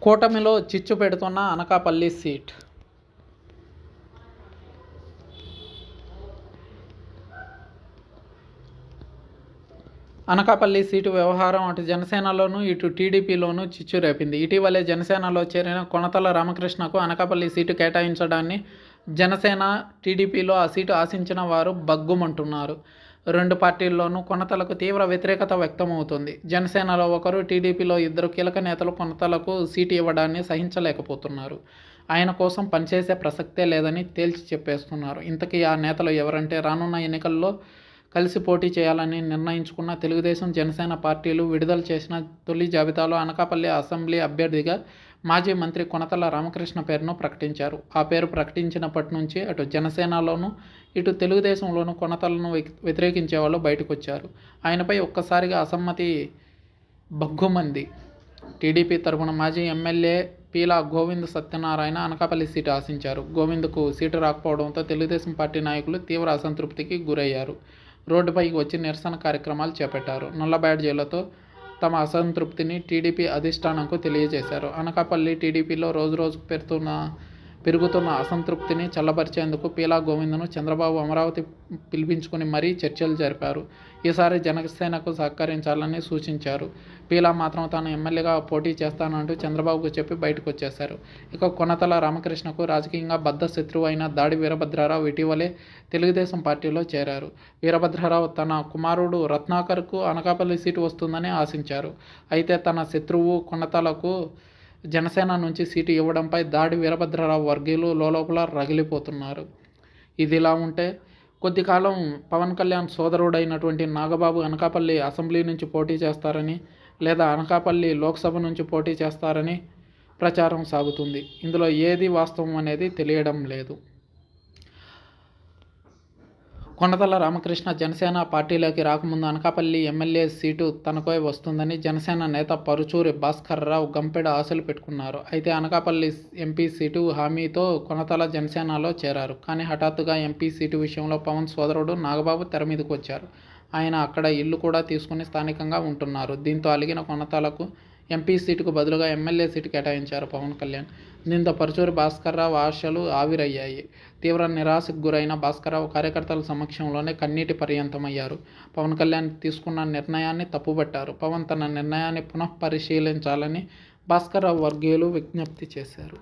కూటమిలో చిచ్చు పెడుతున్న అనకాపల్లి సీట్. అనకాపల్లి సీటు వ్యవహారం అటు జనసేనలోనూ ఇటు టీడీపీలోనూ చిచ్చు రేపింది. ఇటీవలే జనసేనలో చేరిన కొణతల రామకృష్ణకు అనకాపల్లి సీటు కేటాయించడాన్ని జనసేన, టీడీపీలో ఆ సీటు ఆశించిన వారు బగ్గుమంటున్నారు. రెండు పార్టీల్లోనూ కొణతలకు తీవ్ర వ్యతిరేకత వ్యక్తమవుతుంది. జనసేనలో ఒకరు, టీడీపీలో ఇద్దరు కీలక నేతలు కొణతలకు సీటు ఇవ్వడాన్ని సహించలేకపోతున్నారు. ఆయన కోసం పనిచేసే ప్రసక్తే లేదని తేల్చి చెప్పేస్తున్నారు. ఇంతకీ ఆ నేతలు ఎవరంటే, రానున్న ఎన్నికల్లో కలిసి పోటీ చేయాలని నిర్ణయించుకున్న తెలుగుదేశం, జనసేన పార్టీలు విడుదల చేసిన తొలి జాబితాలో అనకాపల్లి అసెంబ్లీ అభ్యర్థిగా మాజీ మంత్రి కొణతల రామకృష్ణ పేరును ప్రకటించారు. ఆ పేరు ప్రకటించినప్పటి నుంచి అటు జనసేనలోనూ ఇటు తెలుగుదేశంలోనూ కొణతలను వ్యతిరేకించే వాళ్ళు బయటకు వచ్చారు. ఆయనపై ఒక్కసారిగా అసమ్మతి బగ్గుమంది. టీడీపీ తరఫున మాజీ ఎమ్మెల్యే పీలా గోవింద్ సత్యనారాయణ అనకాపల్లి సీటు ఆశించారు. గోవింద్కు సీటు రాకపోవడంతో తెలుగుదేశం పార్టీ నాయకులు తీవ్ర అసంతృప్తికి గురయ్యారు. రోడ్డుపైకి వచ్చి నిరసన కార్యక్రమాలు చేపట్టారు. నల్ల బ్యాడ్జీలతో తమ అసంతృప్తిని టీడీపీ అధిష్టానంకు తెలియజేశారు. అనకాపల్లి టీడీపీలో రోజురోజుకు పెరుగుతున్న అసంతృప్తిని చల్లబరిచేందుకు పీలా గోవింద్ను చంద్రబాబు అమరావతి పిలిపించుకుని మరీ చర్చలు జరిపారు. ఈసారి జనసేనకు సహకరించాలని సూచించారు. పీలా మాత్రం తాను ఎమ్మెల్యేగా పోటీ చేస్తానంటూ చంద్రబాబుకు చెప్పి బయటకు వచ్చేశారు. ఇక కొణతల రామకృష్ణకు రాజకీయంగా బద్ధ శత్రువు అయిన దాడి వీరభద్రరావు ఇటీవలే తెలుగుదేశం పార్టీలో చేరారు. వీరభద్రరావు తన కుమారుడు రత్నాకర్కు అనకాపల్లి సీటు వస్తుందని ఆశించారు. అయితే తన శత్రువు కొణతలకు జనసేన నుంచి సీటు ఇవ్వడంపై దాడి వీరభద్రరావు వర్గీయులు లోలోపల రగిలిపోతున్నారు. ఇదిలా ఉంటే కొద్ది కాలం పవన్ కళ్యాణ్ సోదరుడైనటువంటి నాగబాబు అనకాపల్లి అసెంబ్లీ నుంచి పోటీ చేస్తారని, లేదా అనకాపల్లి లోక్సభ నుంచి పోటీ చేస్తారని ప్రచారం సాగుతుంది. ఇందులో ఏది వాస్తవం అనేది తెలియడం లేదు. కొణతల రామకృష్ణ జనసేన పార్టీలోకి రాకముందు అనకాపల్లి ఎమ్మెల్యే సీటు తనకే వస్తుందని జనసేన నేత పరుచూరి భాస్కర్రావు గంపెడ ఆశలు పెట్టుకున్నారు. అయితే అనకాపల్లి ఎంపీ సీటు హామీతో కొణతల జనసేనలో చేరారు. కానీ హఠాత్తుగా ఎంపీ సీటు విషయంలో పవన్ సోదరుడు నాగబాబు తెర మీదకు వచ్చారు. ఆయన అక్కడ ఇల్లు కూడా తీసుకుని స్థానికంగా ఉంటున్నారు. దీంతో అలిగిన కొణతలకు ఎంపీ సీటుకు బదులుగా ఎమ్మెల్యే సీటు కేటాయించారు పవన్ కళ్యాణ్. దీంతో పరుచూరి భాస్కర్రావు ఆశలు ఆవిరయ్యాయి. తీవ్ర నిరాశకు గురైన భాస్కర్రావు కార్యకర్తల సమక్షంలోనే కన్నీటి పర్యంతమయ్యారు. పవన్ కళ్యాణ్ తీసుకున్న నిర్ణయాన్ని తప్పుబట్టారు. పవన్ తన నిర్ణయాన్ని పునఃపరిశీలించాలని భాస్కర్రావు వర్గీయులు విజ్ఞప్తి చేశారు.